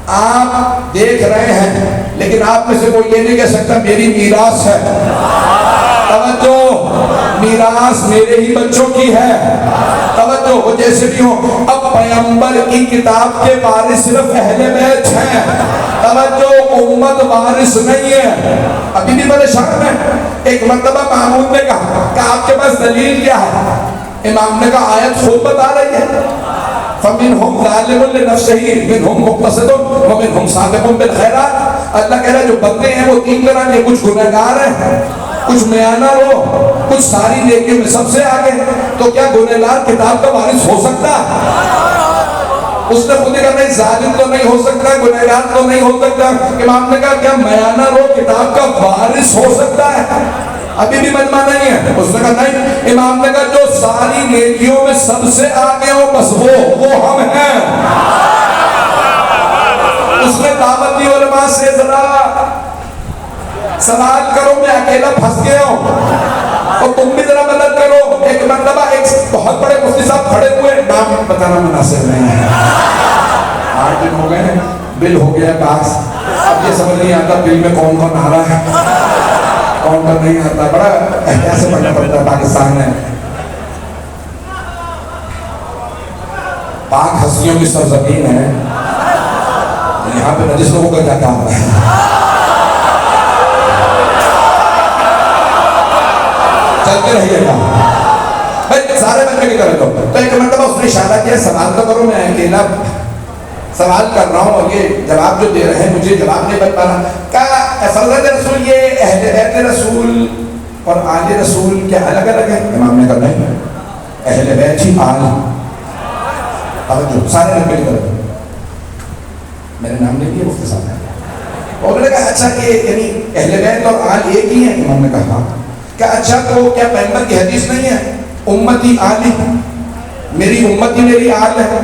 آپ دیکھ رہے ہیں، لیکن آپ میں سے کوئی یہ نہیں کہہ سکتا میری میراث ہے۔ توجہ، میراث میرے ہی بچوں کی ہے۔ توجہ، وہ جیسے بھی ہو، اب پیغمبر کی کتاب کے وارث صرف اہل بیت ہیں۔ توجہ، امت وارث نہیں ہے۔ ابھی بھی پریشان ہے۔ ایک مرتبہ مامون نے کہا کہ آپ کے پاس دلیل کیا ہے؟ امام نے کہا آیت خود بتا رہی ہے، فَمِنْهُمْ ظَالِمٌ لِنَفْسِهِ مِنْهُمْ مُقْتَصِدٌ وَمِنْهُمْ سَابِقٌ بِالْخَيْرَاتِ۔ اللہ کہہ رہا ہے جو بندے ہیں وہ تین طرح کے، کچھ گنہگار ہیں، کچھ میانہ رو، کچھ ساری نیکیوں میں سب سے آگے۔ تو کیا گنہگار کتاب کا وارث ہو سکتا؟ اس نے خود ہی کہا نہیں، ظالم تو نہیں ہو سکتا، گنہگار تو نہیں ہو سکتا۔ امام نے کہا کیا میانہ رو کتاب کا وارث ہو سکتا ہے؟ ابھی بھی مجمع نہیں ہے۔ اس نے کہا نہیں۔ امام نے کہا جو ساری نیکیوں میں سب سے آگے ہو بس وہ ہم ہیں۔ اس نے دعوت دی علماء سے، ذرا سوال کرو، میں اکیلا پھنس گیا ہوں اور تم بھی ذرا مدد کرو۔ ایک مرتبہ ایک بہت بڑے مفتی صاحب کھڑے ہوئے، نام بتانا مناسب نہیں ہے، 8 دن ہو گئے ہیں، بل ہو گیا پاس، اب یہ سمجھ نہیں آتا بل میں کون کون آ رہا ہے، کون کون نہیں آتا، بڑا احتیاط سے پڑھنا پڑتا ہے۔ پاکستان میں پاک ہستیوں کی سرزمین ہے، یہاں پہ نجس لوگوں کا کیا کام ہے؟ چلتے رہیے گا بھائی، سارے بچے کی طرح تو ایک مرتبہ اس نے اشارہ کیا سوال تو کرو، میں اکیلا سوال کر رہا ہوں اور یہ جواب جو دے رہے ہیں مجھے جواب نہیں بتا رہا۔ کہا فرزند رسول یہ اہل بیت رسول اور آل رسول کیا الگ الگ ہے؟ امام نے کہا نہیں، اہل بیت ہی آل۔ توجہ، سارے نمبر کی طرف میرے نام نہیں لیا مفتی صاحب نے، اور انہوں نے کہا اچھا یہ یعنی اہل بیت اور آل ایک ہی ہیں؟ امام نے کہا کہ اچھا تو کیا پیغمبر کی حدیث نہیں ہے امتی آلی، میری امتی میری آل ہے؟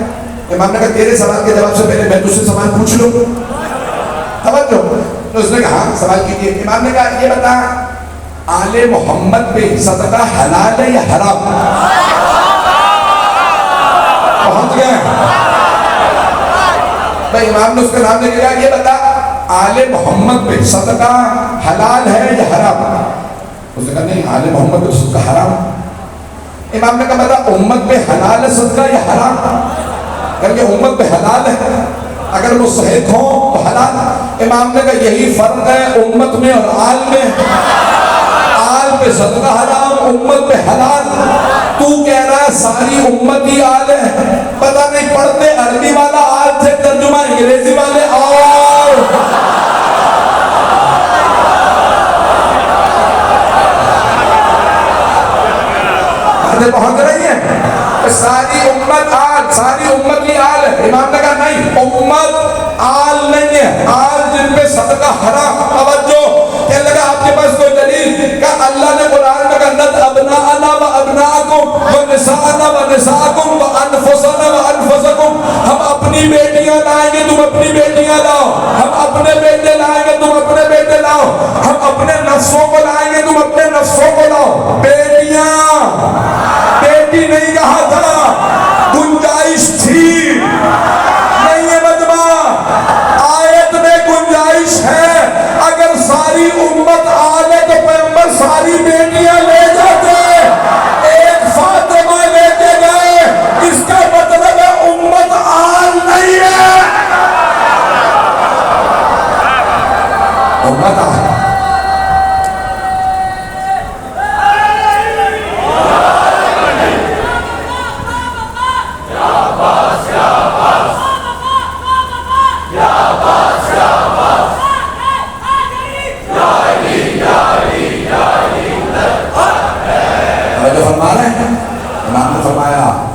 امام نے کہا تیرے سوال کے جواب سے پہلے میں تجھ سے سوال پوچھ لوں۔ توجہ، تو اس نے کہا ہاں سوال کیجیے۔ امام نے کہا یہ بتا آل محمد پہ صدقہ حلال ہے یا حرام؟ پہنچ گئے بھائی، امام نے اس کا نام لے لیا، یہ بتا آل محمد پہ صدقہ حلال ہے یا حرام؟ اس نے کہا نہیں، آل محمد پہ صدقہ حرام۔ امام نے کہا بتا امت پہ حلال ہے صدقہ یا حرام؟ کہ امت پہ حلال ہے، اگر وہ صحیح ہوں تو حلال۔ امام نے کہا یہی فرق ہے امت میں اور آل میں، آل پہ صدقہ حرام، امت پہ حلال۔ تو کہہ رہا ہے ساری امت ہی آل ہے، پتہ نہیں پڑھتے عربی والا آل سے ترجمہ انگریزی والے اور باتیں پہنچ رہی ہیں. ساری امت آل، ساری امت کی آل ہے. امام نے کہا نہیں، امت آل نہیں ہے، آل جن پہ صدقہ حرام. توجہ کہ اللہ کا آپ کے پاس کوئی دلیل کہ اللہ نے قرآن میں کہا نت ابناءنا و ابناءکم و نساءنا و نساءکم و انفسنا و انفسکم. ہم اپنی بیٹیاں لائیں گے، تم اپنی بیٹیاں لاؤ. ہم اپنے بیٹے لائیں گے، تم اپنے بیٹے لاؤ. ہم اپنے نفسوں کو لائیں گے، تم اپنے نفسوں کو لاؤ. بیٹیاں، بیٹی نہیں کہا تھا، گنجائش تھی. نہیں ہے مجمع، آیت میں گنجائش ہے. اگر ساری امت آلے تو پیغمبر ساری بیٹیاں لے جاتے. ایک فاطمہ لے کے گئے، اس کا مطلب ہے امت آل نہیں ہے، امت آل.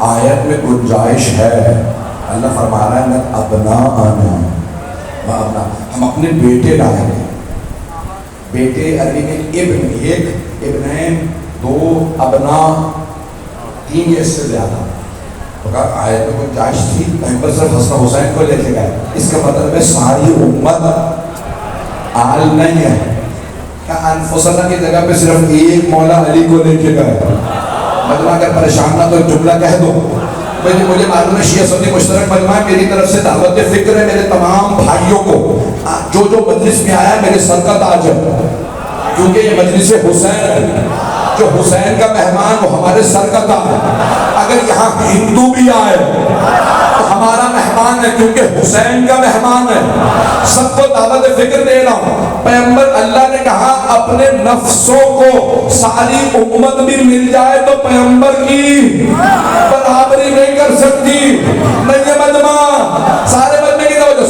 آیت میں گنجائش ہے. اللہ فرما رہا ہے نہ ابناءنا و ابناء، ہم اپنے بیٹے لائیں گے. بیٹے عربی میں ابن، ایک، ابنین، دو، ابناء، تین، یا اس سے زیادہ. تو کہا آیت میں گنجائش تھی، پیغمبر صرف حسن حسین کو لے کے گئے. اس کا مطلب ہے ساری امت آل نہیں ہے. کہ انفسنا کی جگہ پہ صرف ایک مولا علی کو لے کے گئے. مجمع اگر پریشان نہ تو جملہ کہہ دو. مجھے معلوم ہے شیعہ سنی مشترک مجمع ہے، میری طرف سے دعوت فکر ہے میرے تمام بھائیوں کو. جو مجلس میں آیا ہے میرے سر کا تاج ہے، کیونکہ یہ مجلس حسین ہے. جو حسین کا مہمان وہ ہمارے سر کا تاج ہے. اگر یہاں ہندو بھی آئے تو ہمارا مہمان ہے، کیونکہ حسین کا مہمان ہے. سب کو دعوت فکر دے رہا ہوں. پیغمبر اللہ نے کہا اپنے نفسوں کو ساری امت بھی مل جائے تو پیغمبر کی برابری نہیں کر سکتی. نہیں ہے مجمع، سارے مجمع کی توجہ،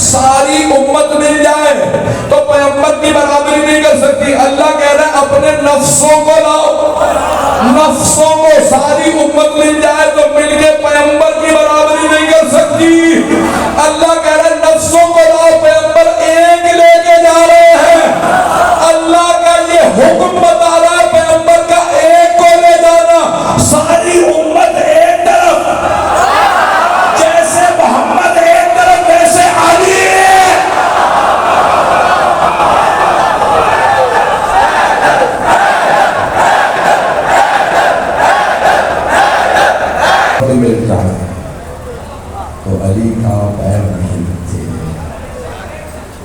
ساری امت مل جائے تو پیغمبر کی برابری نہیں کر سکتی. اللہ کہہ رہا ہے اپنے نفسوں کو لاؤ. نفسوں کو ساری امت مل جائے تو مل کے پیغمبر کی برابری نہیں کر سکتی. اللہ کہہ رہا ہے نفسوں کو لاؤ، پیغمبر ایک لے کے جا رہے ہیں. اللہ کا یہ حکم بتا رہا ہے پیغمبر کا ایک کو لے جانا. ساری امت ایک طرف، جیسے محمد ایک طرف ویسے علی ہے. مل جانا تو علی کا پیر نہیں لگتے.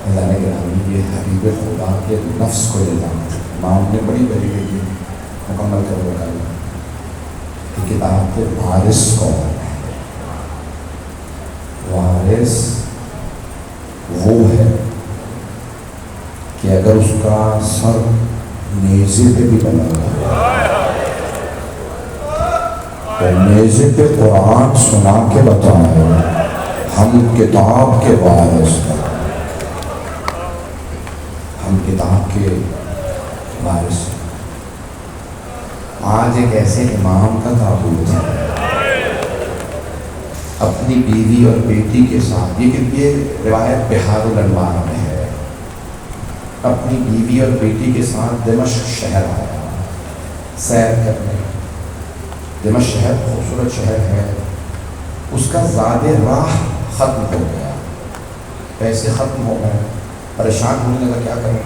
اللہ نے کہا یہ حبیب خدا کے نفس کو لے جانا. امام نے بڑی بڑی کی مکمل کر بتائی کہ کتاب کے وارث کون ہے. وارث وہ ہے کہ اگر اس کا سر نیزے پہ بھی بنا ہوا تو نیزے پہ قرآن سنا کے بتائے ہم کتاب کے وارث ہیں. ہم کتاب کے وارث ہیں. آج ایک ایسے امام کا تابوت ہے اپنی بیوی اور بیٹی کے ساتھ. یہ روایت بہار الانوار میں ہے. اپنی بیوی اور بیٹی کے ساتھ دمشق شہر آیا سیر کرنے. دمشق شہر خوبصورت شہر ہے. اس کا زاد راہ ختم ہو گیا، پیسے ختم ہو گئے، پریشان ہونے لگا کیا کریں.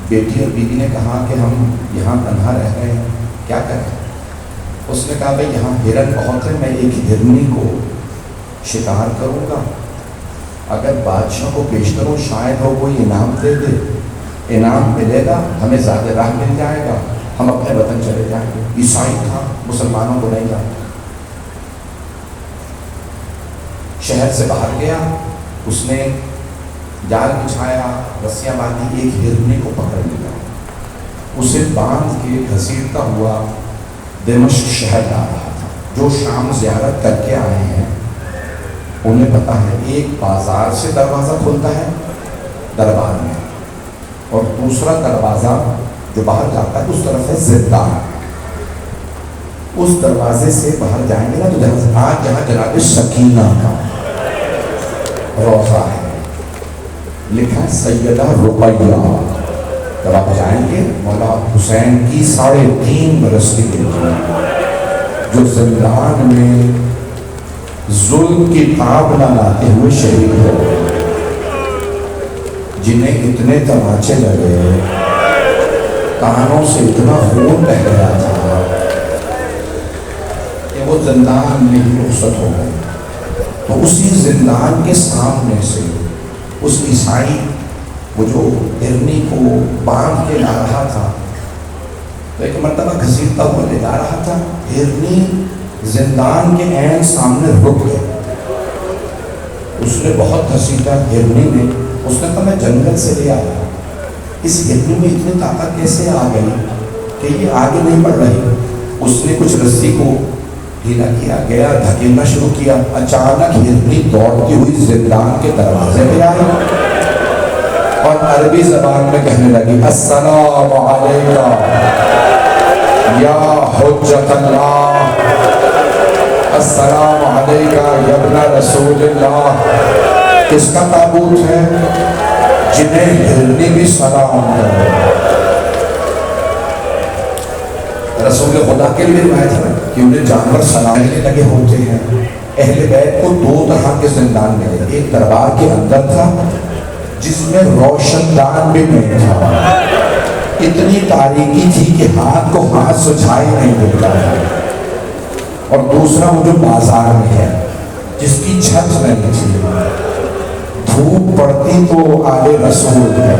بیٹی اور بیوی نے کہا کہ ہم یہاں تنہا رہ گئے ہیں، کیا کریں. اس نے کہا بھائی یہاں ہرن بہت ہے، میں ایک ہرنی کو شکار کروں گا، اگر بادشاہ کو پیش کروں شاید وہ کوئی انعام دے دے. انعام ملے گا، ہمیں زیادہ راہ مل جائے گا، ہم اپنے وطن چلے جائیں گے. عیسائی تھا، مسلمانوں کو نہیں جاتا. شہر سے باہر گیا، اس نے جال بچھایا، رسیاں باندھی، ایک ہرنی کو پکڑ لیا. اسے باندھ کے گھسیٹتا ہوا دمشق شہر جا رہا تھا. جو شام زیارت کر کے آئے ہیں انہیں پتا ہے ایک بازار سے دروازہ کھلتا ہے دربار میں، اور دوسرا دروازہ جو باہر جاتا ہے اس طرف ہے زندان۔ اس دروازے سے باہر جائیں گے نا تو آج جہاں جناب سکینہ کا روضہ ہے، لکھا ہے سیدہ رقیہ۔ جب آپ جائیں گے مولا حسین کی 3.5 برس کی بیٹی جو زندان میں ظلم کی تاب نہ لاتے ہوئے شہید ہو گئے، جنہیں اتنے تماچے لگے، کانوں سے اتنا خون بہہ رہا تھا کہ وہ زندان میں ہی رخصت ہو گئے۔ تو اسی زندان کے سامنے سے اس عیسائی وہ جو ہرنی کو باندھ کے لا رہا تھا، تو ایک مرتبہ گھسیٹتا ہوا لے جا رہا تھا، ہرنی زندان کے عین سامنے رک گئے۔ اس نے بہت گھسیٹا ہرنی نے، اس نے کہا میں جنگل سے لے آیا، اس ہرنی میں اتنی طاقت کیسے آ گئی کہ یہ آگے نہیں بڑھ رہی۔ اس نے کچھ رسی کو ڈھیلا کیا، گیا دھکیلنا شروع کیا، اچانک ہرنی دوڑتی ہوئی زندان کے دروازے پہ آئی اور عربی زبان میں کہنے لگی السلام علیکہ یا حجت اللہ، السلام علیکہ یا ابن رسول اللہ۔ کس کا تابوت ہے؟ جنہیں ہرنی بھی سلام کرے۔ رسول خدا کے لیے روایت ہے کہ انہیں جانور سلام کرنے لگے ہوتے ہیں۔ اہل بیت کو 2 طرح کے زندان ملے، ایک دربار کے اندر تھا جس میں روشن دان بھی نہیں تھا، اتنی تاریکی تھی کہ ہاتھ کو ہاتھ سجھائی نہیں دیتا تھا، اور دوسرا وہ جو بازار میں ہے جس کی چھت نہیں تھی، دھوپ پڑتی تو آلے رسول ہے،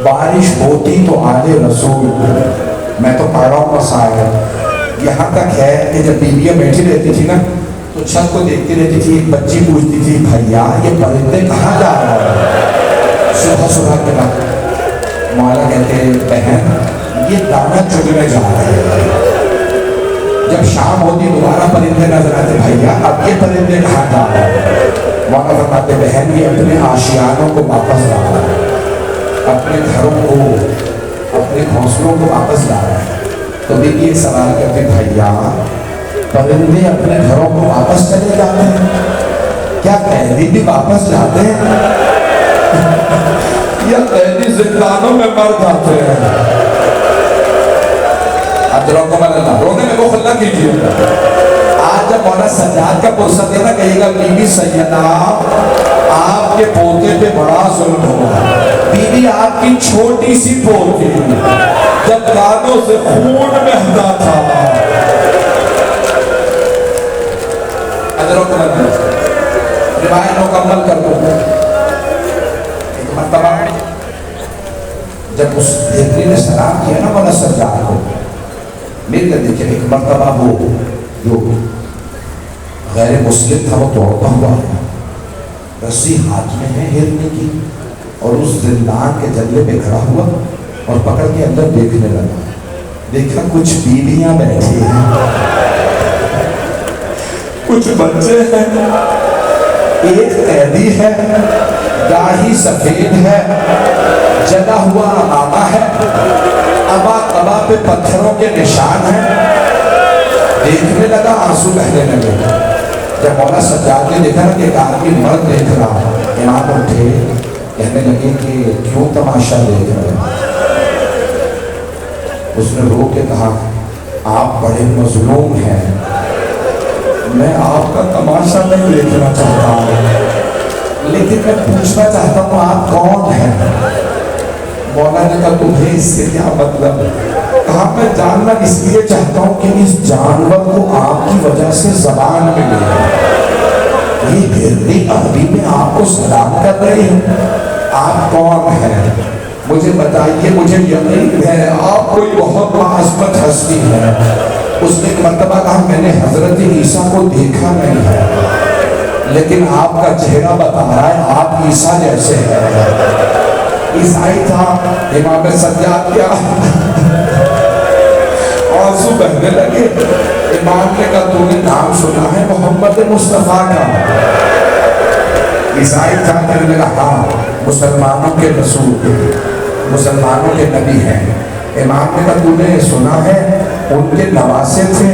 بارش ہوتی تو آلے رسول ہے۔ میں تو پڑھ رہا ہوں مسائل، یہاں تک ہے کہ جب بیویاں بیٹھی رہتی تھی نا تو چھت کو دیکھتی رہتی تھی، ایک بچی پوچھتی تھی بھیا یہ پرندے کہاں جا رہا ہے؟ صبح کے بعد مولا کہتے بہن یہ دانا چگنے جا رہے ہیں۔ جب شام ہوتی دوبارہ پرندے نظر آتے، بھیا اب یہ پرندے کہاں جا رہے ہیں؟ مولا فرماتے بہن یہ اپنے آشیانوں کو واپس لا رہا ہے، اپنے گھروں کو، اپنے گھونسلوں کو واپس لا رہا ہے۔ تو بھی یہ سوال کرتے بھیا پرندے اپنے گھروں کو واپس چلے جاتے ہیں، کیا قیدی بھی واپس جاتے ہیں یا قیدی زندانوں میں مر جاتے ہیں؟ اجرکم اللہ، رونے میں کو خلا کیجیے۔ آج جب مولا سجاد کا پرسہ دینا کہے گا بی بی سیدہ آپ کے پوتے پہ بڑا ظلم ہوا، بی بی آپ کی چھوٹی سی پوتی جب کانوں سے خون بہتا تھا۔ اجرکم اللہ، روایت مکمل کر دوں۔ ایک مرتبہ جب اس ہرنی نے سلام کیا نا مولا سجاد کو، مل کر دیکھیں ایک مرتبہ وہ جو غیر مسلم تھا وہ دوڑتا ہوا آیا، رسی ہاتھ میں ہے ہرنی کی، اور اس زندان کے جنگلے پہ کھڑا ہوا اور پکڑ کے اندر دیکھنے لگا۔ دیکھا کچھ بیویاں بیٹھی ہیں، کچھ بچے ہیں، ایک قیدی ہے، داڑھی سفید ہے، جلا ہوا امامہ ہے، ابا پہ پتھروں کے نشان ہیں۔ دیکھنے لگا، آنسو بہنے لگے۔ جب مولا سجاد نے دیکھا کہ ایک آدمی مرد دیکھ رہا، امام اٹھے، کہنے لگے کہ کیوں تماشا دیکھ رہے ہیں؟ اس نے رو کے کہا آپ بڑے مظلوم ہیں، میں آپ کا تماشا نہیں دیکھنا چاہتا ہوں، لیکن میں پوچھنا چاہتا ہوں آپ کون ہیں؟ مولا نے کہا تمہیں اس سے کیا مطلب؟ کہا میں جاننا اس لیے چاہتا ہوں کہ اس جانور کو آپ کی وجہ سے زبان ملی ہے، یہ ہرنی عربی میں آپ کو سلام کر رہی ہے، آپ کون ہیں؟ مجھے بتائیے، مجھے یقین ہے آپ کوئی بہت معصمت ہستی ہے۔ اس نے ایک مرتبہ کہا میں نے حضرت عیسیٰ کو دیکھا نہیں ہے، لیکن آپ کا چہرہ بتا رہا ہے آپ عیسیٰ جیسے ہیں۔ عیسائی تھا، امام سجاد کیا آنسو بہنے لگے. امام نے کہا تو نے نام سنا ہے محمد مصطفیٰ کا؟ عیسائی تھا, کہنے لگا ہاں مسلمانوں کے رسول, مسلمانوں کے نبی ہیں. امام نے کہا تو نے سنا ہے ان کے نواسے تھے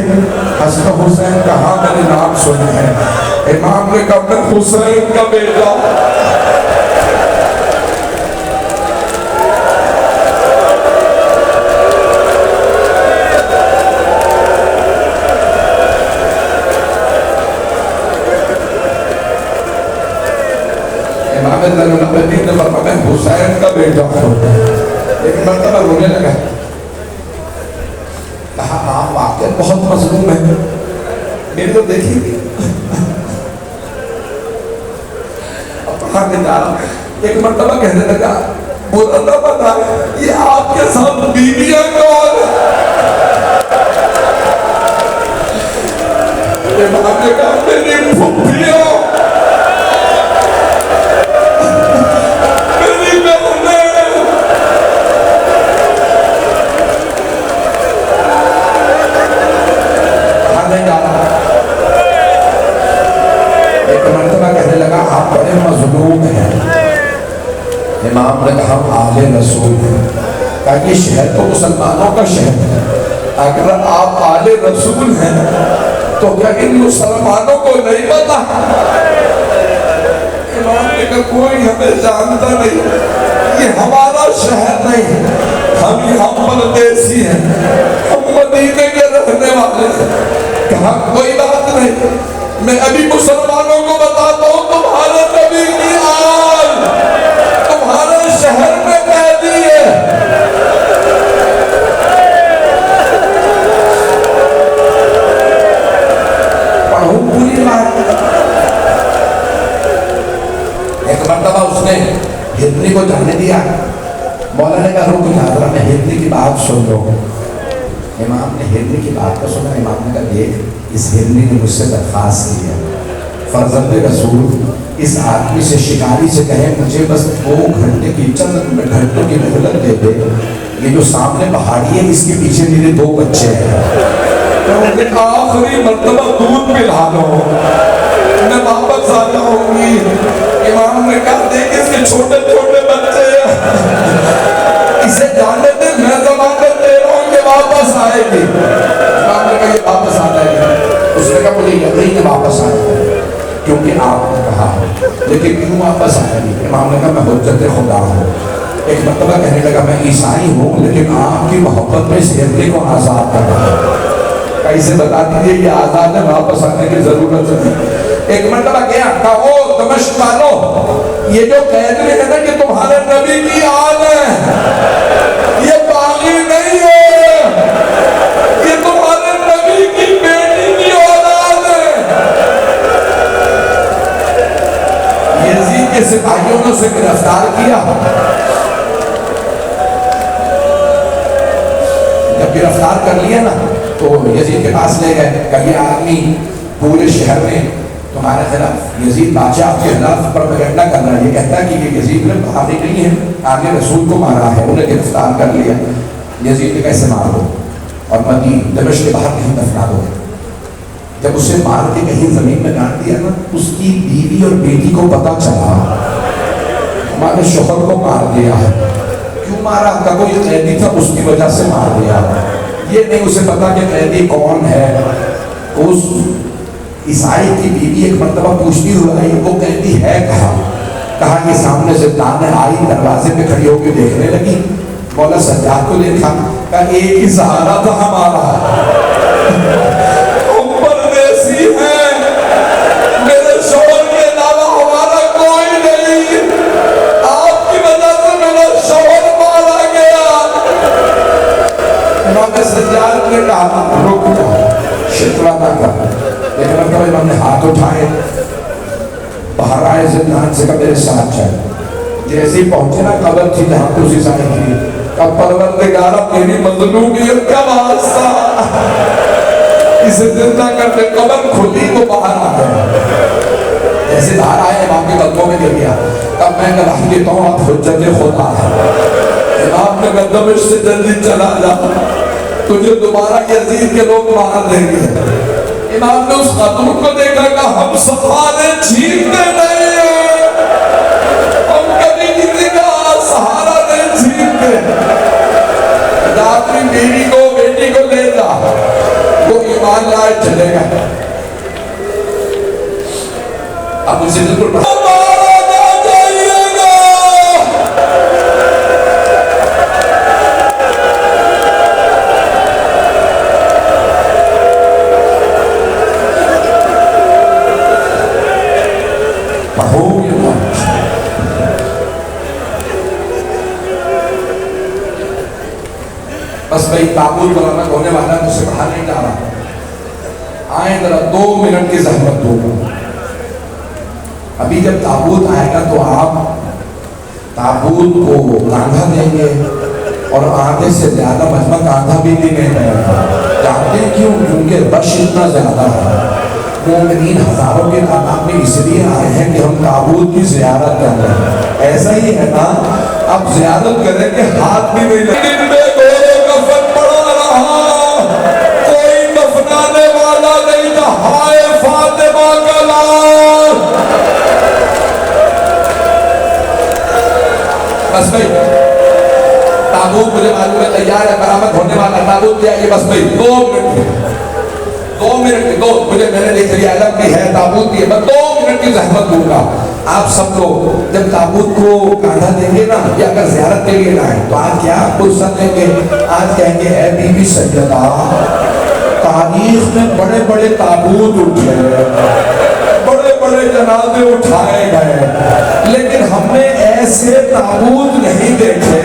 حسن حسین کا؟ ہاں میں نے نام سنا ہے. امام نے کہا میں حسین کا بیٹا. امام زین العابدین نے فرمایا میں حسین کا بیٹا ہوں. ایک مرتبہ رونے لگا, کہا آپ واقعی بہت مظلوم ہیں, میری تو دیکھیے اب پڑھانے جا رہا. ایک مرتبہ کہنے لگا برا نہ بتا یہ آپ کے ساتھ بیویاں کون ہیں؟ امام نے کہا میری پھوپھیاں, کہنے لگا آپ بڑے مظلوم ہیں. امام نے کہا آل رسول ہیں. کہا یہ شہر تو مسلمانوں کا شہر ہے, اگر آپ آل رسول ہیں تو کیا ان مسلمانوں کو نہیں پتا؟ امام نے کہا کوئی ہمیں جانتا نہیں, یہ ہمارا شہر نہیں, ہم یہاں پردیسی ہیں, ہم مدینے کے رہنے والے ہیں. کہا کوئی بات نہیں, میں ابھی مسلمانوں کو بتاتا ہوں تمہارے نبی کی آل تمہارے شہر میں قیدی ہے. پڑھوں پوری بات. ایک مرتبہ اس نے ہرنی کو جانے دیا. مولانا کا رخ ذرا میں ہرنی کی بات سن لو. امام نے ہرنی کی بات کو سنا. امام نے کہا دیکھ اس ہرنی نے مجھ سے درخواست کی ہے, فرزند رسول اس آدمی سے شکاری سے کہیں مجھے بس 2 گھنٹے کی چند گھنٹوں کی مہلت دے دے, یہ جو سامنے پہاڑی ہے اس کے پیچھے میرے 2 بچے ہیں, میں انہیں آخری مرتبہ دودھ پلا دو, میں واپس آ جاؤں گی. امام نے کہا دیکھ اس کے چھوٹے چھوٹے بچے ہیں, اسے جانے دے, میں ضمانت دے رہا ہوں کہ واپس آئے گی. امام نے کہا یہ واپس آ جائے گی. اس نے کہا مجھے یقین ہے واپس آئے گی کیونکہ آپ نے کہا, لیکن کیوں واپس آئے گی؟ امام نے کہا میں حجت خدا ہوں. ایک مرتبہ کہنے لگا میں عیسائی ہوں لیکن آپ کی محبت میں اس ہرنی کو آزاد کر رہا ہوں. کیسے بتا دیجیے یہ آزاد ہے, واپس آنے کی ضرورت نہیں. ایک مرتبہ کیا کہا او دمشق والو, یہ جو قید میں ہے نا کہ تمہارے نبی کی آل ہے, یہ باغی نہیں ہے, یہ تمہارے نبی کی بیٹی کی اولاد ہے. یزید کے سپاہیوں نے اسے گرفتار کیا. جب گرفتار کر لیا نا تو یزید کے پاس لے گئے کہ یہ آدمی پورے شہر میں تمہارے خلاف, یزید بادشاہ آپ کے خلاف پروپیگنڈا کر رہا ہے, یہ کہتا ہے کہ یہ یزید نے بہادری نہیں ہے, آگے رسول کو مارا ہے. انہیں گرفتار کر لیا. یزید نے کیسے مار دو اور دمشق کے باہر کہیں دفنا دو. جب اسے مار کے کہیں زمین میں گاڑ دیا نا, اس کی بیوی اور بیٹی کو پتا چلا ہمارے شوہر کو مار دیا ہے. کیوں مارا؟ کا کوئی قیدی تھا اس کی وجہ سے مار دیا. یہ نہیں اسے پتا کہ قیدی کون ہے. اس عیسائی کی بیوی ایک مرتبہ پوچھتی ہوئی آئی وہ قیدی ہے کہاں؟ کہا یہ سامنے سے تانے آئی, دروازے پہ کھڑی ہو کے دیکھنے لگی. مولا سجاد کو دیکھا, کہا ایک ہی سہارا تھا ہمارا, ہم پردیسی ہیں, میرے شوہر کے علاوہ ہمارا کوئی نہیں, آپ کی وجہ سے میرا شوہر مارا گیا. مولا سجاد نے کہا رک جا, شکوہ نہ کر. لیکن امام نے ہاتھ اٹھائے, باہر آئے زندان سے, کہا میرے ساتھ چل. جیسے ہی پہنچے نا قبر تھی جہاں تو اسی سائن تھی, کہا پروردگارہ میری مظلومیت کا واسطہ, اسے زندہ کرتے. قبر کھلی تو باہر آ گئے. جیسے باہر آئے امام کے قدموں میں گر گیا. تب میں گواہی دیتا ہوں آپ حجت خدا ہے. امام نے کہا دمشق سے جلدی چلا جا, تجھے دوبارہ یزید کے لوگ مار دیں گے. امام نے اس خاتون کو دیکھا کہ ہم سہارے چھینتے نہیں ہیں, ہم کبھی کسی کا سہارا نہیں چھینتے. اپنی بیوی کو بیٹی کو لے جا, وہ ایمان لائے چلے گا. اب اسے ضرور ہمارا نہ جائیے گا. بس بھائی تابوت برآمد ہونے والا مجھ سے باہر نہیں جا رہا, آئیں ذرا 2 منٹ کی زحمت دو. ابھی جب تابوت آئے گا تو آپ تابوت کو کاندھا دیں گے, اور آدھے سے زیادہ مجمع کاندھا بھی نہیں دیں گے. جانتے ہیں کیوں؟ کیونکہ رش اتنا زیادہ ہے. مومنین ہزاروں کے تعداد میں اس لیے آئے ہیں کہ ہم تابوت کی زیارت کر رہے ہیں. ایسا ہی ہے نا, اب زیارت کریں کہ ہاتھ بھی نہیں لگے. کفن پڑا رہا, کوئی دفنانے والا نہیں تھا. ہائے فاطمہ کا لال. بس بھائی تابوت مجھے معلوم ہے تیار ہے, برآمد ہونے والا تابوت کیا یہ. بس بھائی 2 منٹ مجھے میں نے دیکھ لیا علم بھی ہے تابوت بھی ہے, میں 2 منٹ کی زحمت دوں گا. آپ سب لوگ جب تابوت کو کاندھا دیں گے نا, یا اگر زیارت کے لیے لائیں تو آج کیا فرصت دیں گے؟ آج کہیں گے اے بی بی سیدہ, تاریخ میں بڑے بڑے تابوت اٹھے, بڑے بڑے جنازے اٹھائے گئے, لیکن ہم نے ایسے تابوت نہیں دیکھے